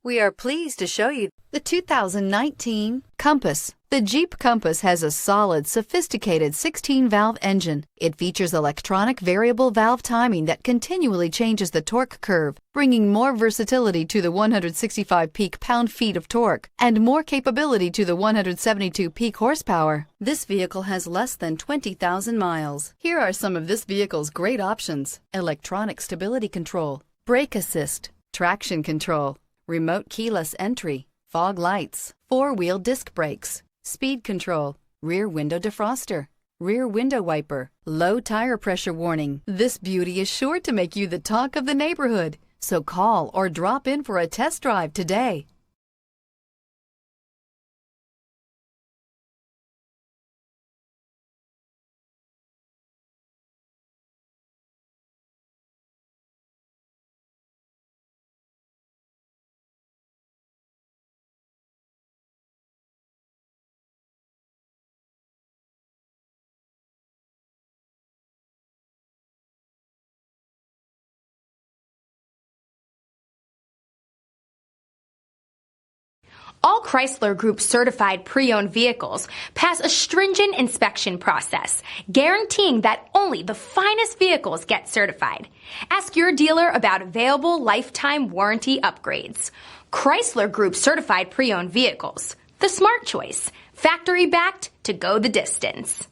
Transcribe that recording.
We are pleased to show you the 2019 Compass. The Jeep Compass has a solid, sophisticated 16-valve engine. It features electronic variable valve timing that continually changes the torque curve, bringing more versatility to the 165 peak pound-feet of torque and more capability to the 172 peak horsepower. This vehicle has less than 20,000 miles. Here are some of this vehicle's great options: electronic stability control, brake assist, traction control, remote keyless entry, fog lights, four-wheel disc brakes, speed control, rear window defroster, rear window wiper, low tire pressure warning. This beauty is sure to make you the talk of the neighborhood. So call or drop in for a test drive today. All Chrysler Group certified pre-owned vehicles pass a stringent inspection process, guaranteeing that only the finest vehicles get certified. Ask your dealer about available lifetime warranty upgrades. Chrysler Group certified pre-owned vehicles, the smart choice, factory backed to go the distance.